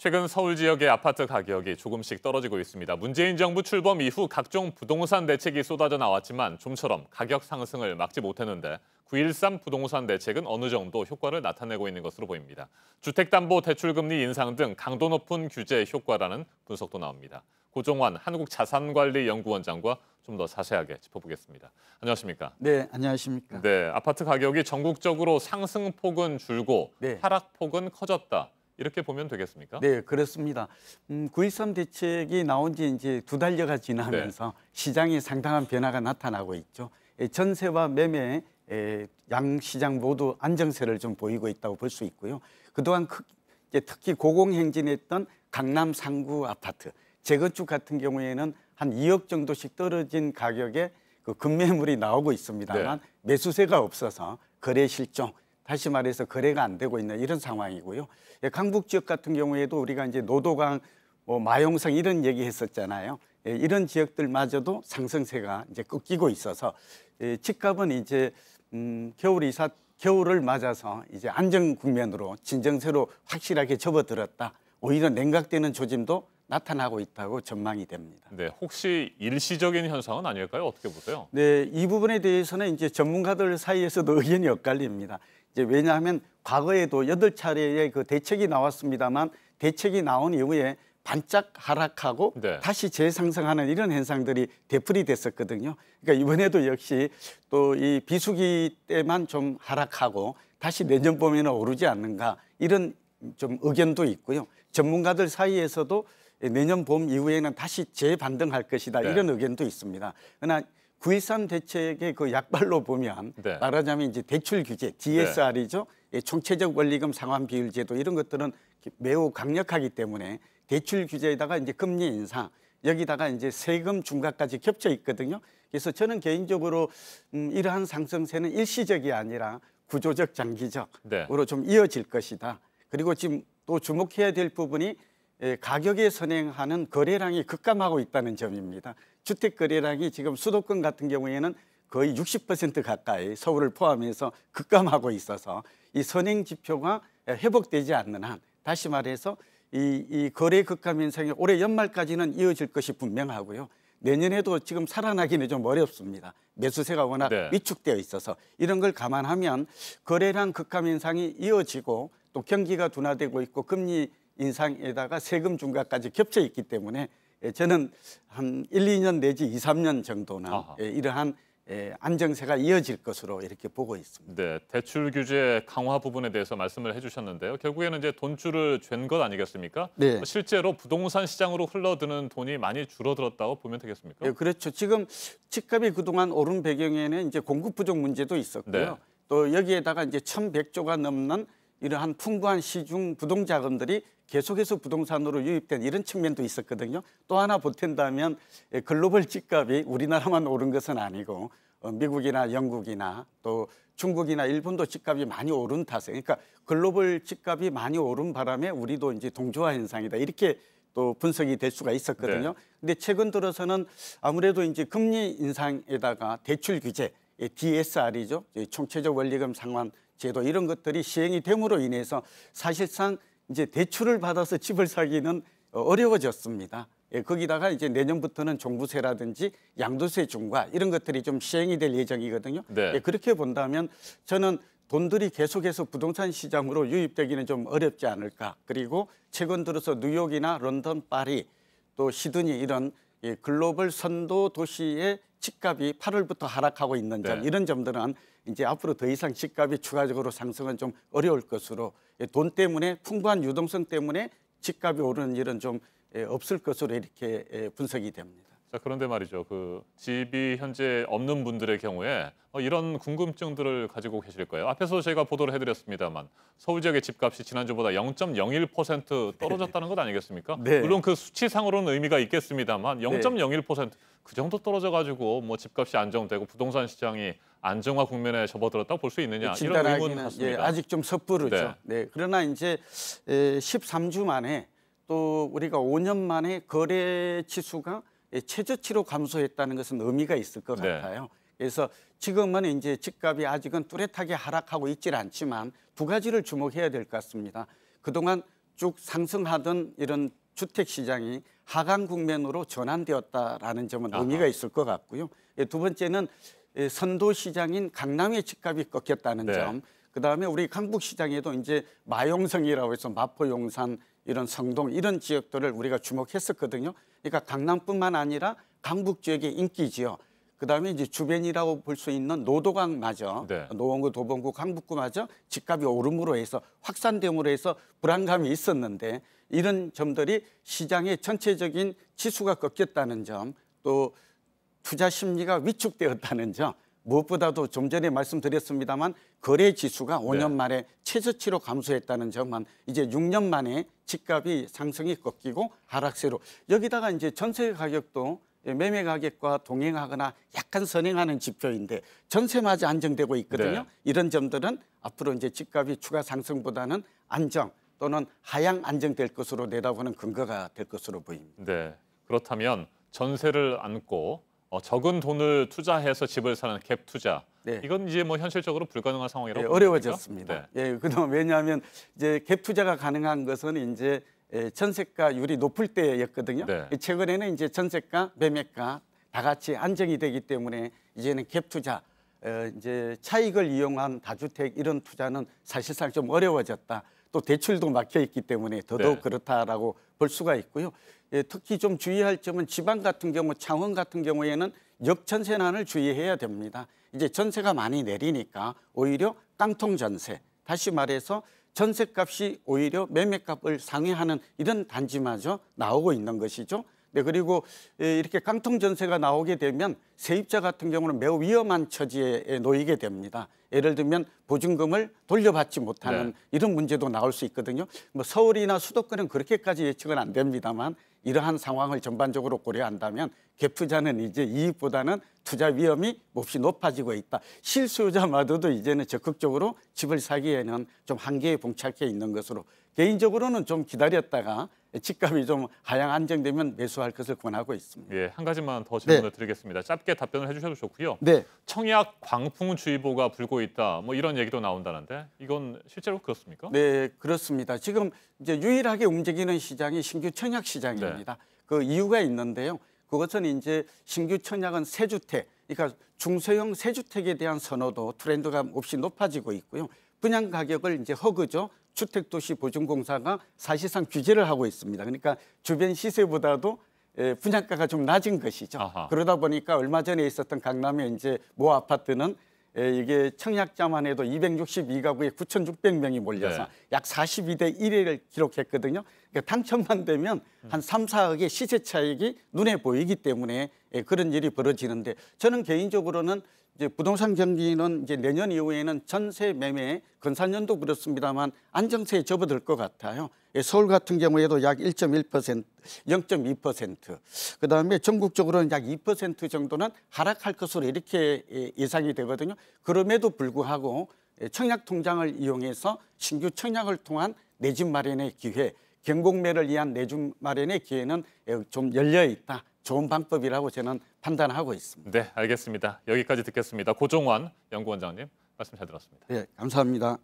최근 서울 지역의 아파트 가격이 조금씩 떨어지고 있습니다. 문재인 정부 출범 이후 각종 부동산 대책이 쏟아져 나왔지만 좀처럼 가격 상승을 막지 못했는데 9.13 부동산 대책은 어느 정도 효과를 나타내고 있는 것으로 보입니다. 주택담보대출금리 인상 등 강도 높은 규제 효과라는 분석도 나옵니다. 고종환 한국자산관리연구원장과 좀 더 자세하게 짚어보겠습니다. 안녕하십니까? 네, 안녕하십니까? 네, 아파트 가격이 전국적으로 상승폭은 줄고 네. 하락폭은 커졌다. 이렇게 보면 되겠습니까? 네, 그렇습니다. 9.13 대책이 나온 지 이제 2달여가 지나면서 시장에 상당한 변화가 나타나고 있죠. 전세와 매매, 양 시장 모두 안정세를 좀 보이고 있다고 볼 수 있고요. 그동안 특히 고공행진했던 강남 상구 아파트, 재건축 같은 경우에는 한 2억 정도씩 떨어진 가격에 그 급매물이 나오고 있습니다만 매수세가 없어서 거래 실종, 다시 말해서 거래가 안 되고 있는 이런 상황이고요. 강북 지역 같은 경우에도 우리가 이제 노도강, 마용성 이런 얘기했었잖아요. 이런 지역들마저도 상승세가 이제 꺾이고 있어서 집값은 이제 겨울을 맞아서 이제 안정 국면으로 진정세로 확실하게 접어들었다. 오히려 냉각되는 조짐도 나타나고 있다고 전망이 됩니다. 네, 혹시 일시적인 현상은 아닐까요? 어떻게 보세요? 네, 이 부분에 대해서는 이제 전문가들 사이에서도 의견이 엇갈립니다. 이제 왜냐하면 과거에도 8차례의 그 대책이 나왔습니다만 대책이 나온 이후에 반짝 하락하고 다시 재상승하는 이런 현상들이 되풀이 됐었거든요. 그러니까 이번에도 역시 또 이 비수기 때만 좀 하락하고 다시 내년 봄에는 오르지 않는가 이런 좀 의견도 있고요. 전문가들 사이에서도 내년 봄 이후에는 다시 재반등할 것이다 이런 의견도 있습니다. 그러나 9.13 대책의 그 약발로 보면 말하자면 이제 대출 규제, DSR이죠. 총체적 원리금 상환 비율 제도 이런 것들은 매우 강력하기 때문에 대출 규제에다가 이제 금리 인상, 여기다가 이제 세금 중과까지 겹쳐 있거든요. 그래서 저는 개인적으로 이러한 상승세는 일시적이 아니라 구조적, 장기적으로 좀 이어질 것이다. 그리고 지금 또 주목해야 될 부분이 가격에 선행하는 거래량이 급감하고 있다는 점입니다. 주택 거래량이 지금 수도권 같은 경우에는 거의 60% 가까이 서울을 포함해서 급감하고 있어서 이 선행 지표가 회복되지 않는 한, 다시 말해서 이 거래 급감 현상이 올해 연말까지는 이어질 것이 분명하고요. 내년에도 지금 살아나기는 좀 어렵습니다. 매수세가 워낙 위축되어 있어서 이런 걸 감안하면 거래량 급감 현상이 이어지고 또 경기가 둔화되고 있고 금리 인상에다가 세금 중과까지 겹쳐 있기 때문에 저는 한 1, 2년 내지 2, 3년 정도는 이러한 안정세가 이어질 것으로 이렇게 보고 있습니다. 네, 대출 규제 강화 부분에 대해서 말씀을 해주셨는데요. 결국에는 이제 돈줄을 쥘 것 아니겠습니까? 네. 실제로 부동산 시장으로 흘러드는 돈이 많이 줄어들었다고 보면 되겠습니까? 네, 그렇죠. 지금 집값이 그동안 오른 배경에는 이제 공급 부족 문제도 있었고요. 또 여기에다가 이제 1,100조가 넘는 이러한 풍부한 시중 부동자금들이 계속해서 부동산으로 유입된 이런 측면도 있었거든요. 또 하나 보탠다면 글로벌 집값이 우리나라만 오른 것은 아니고 미국이나 영국이나 또 중국이나 일본도 집값이 많이 오른 탓에, 그러니까 글로벌 집값이 많이 오른 바람에 우리도 이제 동조화 현상이다 이렇게 또 분석이 될 수가 있었거든요. 근데 최근 들어서는 아무래도 이제 금리 인상에다가 대출 규제, DSR이죠, 총체적 원리금 상환 제도 이런 것들이 시행이 됨으로 인해서 사실상 이제 대출을 받아서 집을 사기는 어려워졌습니다. 거기다가 이제 내년부터는 종부세라든지 양도세 중과 이런 것들이 좀 시행이 될 예정이거든요. 그렇게 본다면 저는 돈들이 계속해서 부동산 시장으로 유입되기는 좀 어렵지 않을까. 그리고 최근 들어서 뉴욕이나 런던, 파리, 또 시드니 이런 글로벌 선도 도시의 집값이 8월부터 하락하고 있는 점 이런 점들은 이제 앞으로 더 이상 집값이 추가적으로 상승은 좀 어려울 것으로 돈 때문에 풍부한 유동성 때문에 집값이 오르는 일은 좀 없을 것으로 이렇게 분석이 됩니다. 자, 그런데 말이죠. 그 집이 현재 없는 분들의 경우에 이런 궁금증들을 가지고 계실 거예요. 앞에서 제가 보도를 해드렸습니다만 서울 지역의 집값이 지난주보다 0.01% 떨어졌다는 것 아니겠습니까? 물론 그 수치상으로는 의미가 있겠습니다만 0.01% 그 정도 떨어져가지고 뭐 집값이 안정되고 부동산 시장이 안정화 국면에 접어들었다고 볼 수 있느냐 이런 의문 같습니다. 아직 좀 섣부르죠. 그러나 이제 13주 만에 또 우리가 5년 만에 거래 지수가 최저치로 감소했다는 것은 의미가 있을 것 같아요. 그래서 지금은 이제 집값이 아직은 뚜렷하게 하락하고 있질 않지만 두 가지를 주목해야 될 것 같습니다. 그동안 쭉 상승하던 이런 주택 시장이 하강 국면으로 전환되었다라는 점은 의미가 있을 것 같고요. 두 번째는 선도 시장인 강남의 집값이 꺾였다는 네. 점. 그다음에 우리 강북 시장에도 이제 마용성이라고 해서 마포, 용산, 이런 성동 이런 지역들을 우리가 주목했었거든요. 그러니까 강남뿐만 아니라 강북 지역의 인기지요. 그다음에 이제 주변이라고 볼 수 있는 노도강마저 네. 노원구, 도봉구, 강북구마저 집값이 오름으로 해서 확산됨으로 해서 불안감이 있었는데 이런 점들이 시장의 전체적인 지수가 꺾였다는 점, 또 투자 심리가 위축되었다는 점, 무엇보다도 좀 전에 말씀드렸습니다만 거래 지수가 5년 만에 최저치로 감소했다는 점만 이제 6년 만에 집값이 상승이 꺾이고 하락세로, 여기다가 이제 전세 가격도 매매 가격과 동행하거나 약간 선행하는 지표인데 전세마저 안정되고 있거든요. 네. 이런 점들은 앞으로 이제 집값이 추가 상승보다는 안정 또는 하향 안정될 것으로 내다보는 근거가 될 것으로 보입니다. 네. 그렇다면 전세를 안고 적은 돈을 투자해서 집을 사는 갭 투자. 네. 이건 이제 뭐 현실적으로 불가능한 상황이라고 보는 어려워졌습니다. 겁니까? 네. 그동안 왜냐하면 이제 갭 투자가 가능한 것은 이제 전세가율이 높을 때였거든요. 네. 최근에는 이제 전세가, 매매가 다 같이 안정이 되기 때문에 이제는 갭 투자, 이제 차익을 이용한 다주택 이런 투자는 사실상 좀 어려워졌다. 또 대출도 막혀 있기 때문에 더더욱 네. 그렇다라고 볼 수가 있고요. 특히 좀 주의할 점은 지방 같은 경우, 창원 같은 경우에는 역전세난을 주의해야 됩니다. 이제 전세가 많이 내리니까 오히려 깡통 전세, 다시 말해서 전세값이 오히려 매매값을 상회하는 이런 단지마저 나오고 있는 것이죠. 네, 그리고 이렇게 깡통 전세가 나오게 되면 세입자 같은 경우는 매우 위험한 처지에 놓이게 됩니다. 예를 들면 보증금을 돌려받지 못하는 네. 이런 문제도 나올 수 있거든요. 뭐 서울이나 수도권은 그렇게까지 예측은 안 됩니다만 이러한 상황을 전반적으로 고려한다면 갭 투자는 이제 이익보다는 투자 위험이 몹시 높아지고 있다. 실수요자마저도 이제는 적극적으로 집을 사기에는 좀 한계에 봉착해 있는 것으로, 개인적으로는 좀 기다렸다가 집값이 좀 하향 안정되면 매수할 것을 권하고 있습니다. 예, 한 가지만 더 질문을 드리겠습니다. 짧게 답변을 해주셔도 좋고요. 네. 청약 광풍주의보가 불고 있다. 뭐 이런 얘기도 나온다는데 이건 실제로 그렇습니까? 네, 그렇습니다. 지금 이제 유일하게 움직이는 시장이 신규 청약 시장입니다. 그 이유가 있는데요. 그것은 이제 신규 청약은 세주택, 그러니까 중소형 세주택에 대한 선호도 트렌드가 몹시 높아지고 있고요. 분양 가격을 이제 허그죠. 주택도시보증공사가 사실상 규제를 하고 있습니다. 그러니까 주변 시세보다도 분양가가 좀 낮은 것이죠. 아하. 그러다 보니까 얼마 전에 있었던 강남의 이제 모 아파트는 이게 청약자만 해도 262가구에 9,600명이 몰려서 네. 약 42대 1을 기록했거든요. 그러니까 당첨만 되면 한 3, 4억의 시세 차익이 눈에 보이기 때문에 그런 일이 벌어지는데, 저는 개인적으로는 이제 부동산 경기는 이제 내년 이후에는 전세 매매, 건설년도 그렇습니다만 안정세에 접어들 것 같아요. 서울 같은 경우에도 약 1.1%, 0.2%, 그다음에 전국적으로는 약 2% 정도는 하락할 것으로 이렇게 예상이 되거든요. 그럼에도 불구하고 청약 통장을 이용해서 신규 청약을 통한 내 집 마련의 기회, 경공매를 위한 내 집 마련의 기회는 좀 열려 있다. 좋은 방법이라고 저는 판단하고 있습니다. 네, 알겠습니다. 여기까지 듣겠습니다. 고종환 연구원장님 말씀 잘 들었습니다. 네, 감사합니다.